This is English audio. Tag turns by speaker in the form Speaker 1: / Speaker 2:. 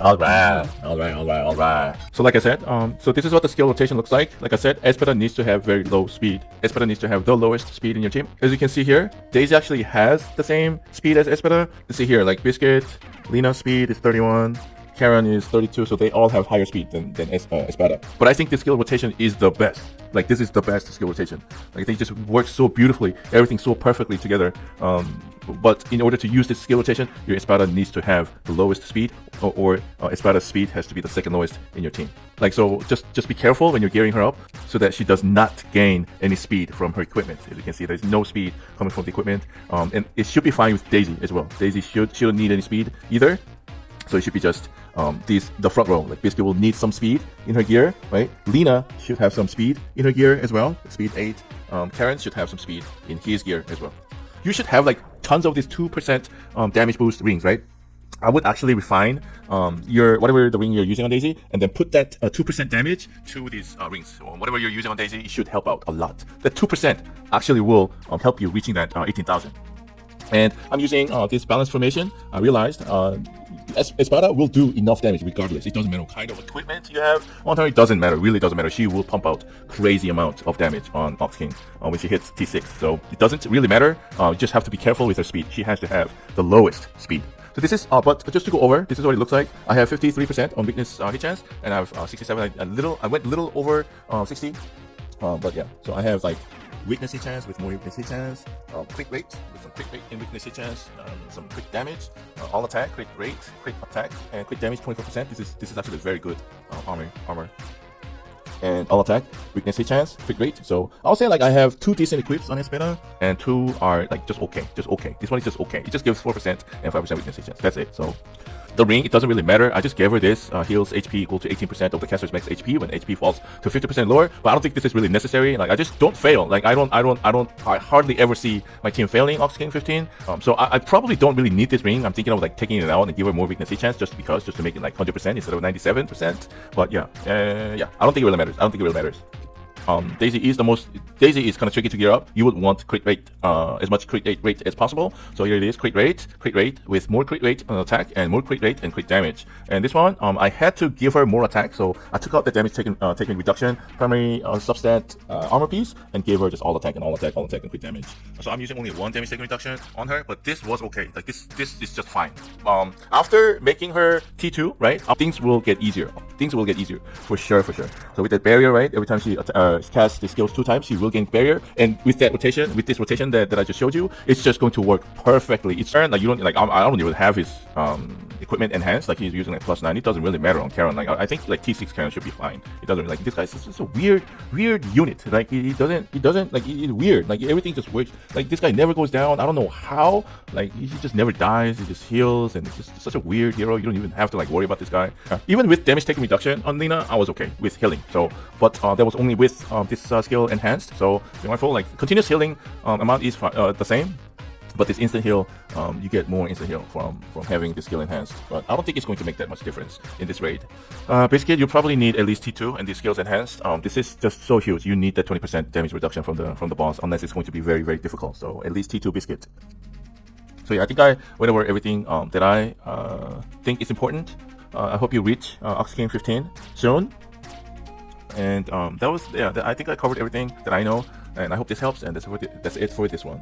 Speaker 1: Alright. So like I said, so this is what the skill rotation looks like. Like I said, Espada needs to have very low speed. Espada needs to have the lowest speed in your team. As you can see here, Daisy actually has the same speed as Espada. You see here, like Biscuit, Lena's speed is 31. Karen is 32, so they all have higher speed than Espada. But I think the skill rotation is the best. Like, this is the best skill rotation. Like, they just work so beautifully, everything so perfectly together. But in order to use this skill rotation, your Espada needs to have the lowest speed, or Espada's speed has to be the second lowest in your team. Like, so just be careful when you're gearing her up so that she does not gain any speed from her equipment. As you can see, there's no speed coming from the equipment. And it should be fine with Daisy as well. Daisy shouldn't need any speed either. So it should be just the front row. Like, Biscuit will need some speed in her gear, right? Lena should have some speed in her gear as well, speed 8. Karen should have some speed in his gear as well. You should have like tons of these 2% damage boost rings, right? I would actually refine your whatever the ring you're using on Daisy, and then put that 2% damage to these rings. So whatever you're using on Daisy, it should help out a lot. That 2% actually will help you reaching that 18,000. And I'm using this balance formation. I realized Espada will do enough damage regardless. It doesn't matter what kind of equipment you have on her. It doesn't matter. Really doesn't matter. She will pump out crazy amount of damage on Ox King when she hits T6. So it doesn't really matter. You just have to be careful with her speed. She has to have the lowest speed. So this is, but just to go over, this is what it looks like. I have 53% on weakness hit chance, and I have 67. I went a little over 60. But yeah, so I have like weakness hit chance with more weakness hit chance, quick rate with some quick rate and weakness hit chance, some quick damage, all attack, quick rate, quick attack, and quick damage 24%. This is actually very good armor. And all attack, weakness hit chance, quick rate. So I'll say like I have 2 decent equips on Espada, and 2 are like just okay. This one is just okay. It just gives 4% and 5% weakness hit chance. That's it. So the ring, it doesn't really matter. I just gave her this heals HP equal to 18% of the caster's max HP when HP falls to 50% lower. But I don't think this is really necessary. Like, I just don't fail. Like, I hardly ever see my team failing Ox King 15. So I probably don't really need this ring. I'm thinking of like taking it out and give her more weakness hit chance just to make it like 100% instead of 97%. But yeah, I don't think it really matters. Daisy is kind of tricky to gear up. You would want crit rate, as much crit rate as possible. So here it is, crit rate with more crit rate on attack and more crit rate and crit damage. And this one, I had to give her more attack, so I took out the damage taken reduction, primary substat armor piece, and gave her just all attack and crit damage. So I'm using only 1 damage taken reduction on her, but this was okay. Like this is just fine. After making her T2, right, things will get easier. For sure. So with that barrier, right, every time she casts the skills 2 times, she will gain barrier, and with this rotation that I just showed you, it's just going to work perfectly. It's like you don't like I don't even have his equipment enhanced. Like, he's using like +9. It doesn't really matter on Karen. Like, I think like T6 Karen should be fine. It doesn't like this guy's just a weird unit. Like, he doesn't like, it's weird. Like, everything just works. Like, this guy never goes down. I don't know how. Like, he just never dies. He just heals, and it's just such a weird hero. You don't even have to like worry about this guy. Even with damage taken reduction on Lena, I was okay with healing. So, but that was only with this skill enhanced. So be mindful. Like, continuous healing amount is the same, but this instant heal, you get more instant heal from having this skill enhanced. But I don't think it's going to make that much difference in this raid. Biscuit, you probably need at least T2 and these skills enhanced. This is just so huge. You need that 20% damage reduction from the boss, unless it's going to be very, very difficult. So at least T2 Biscuit. So yeah, I think I went over everything that I think is important. I hope you reach Ox King 15 soon. And that was, I think I covered everything that I know, and I hope this helps, and that's it for this one.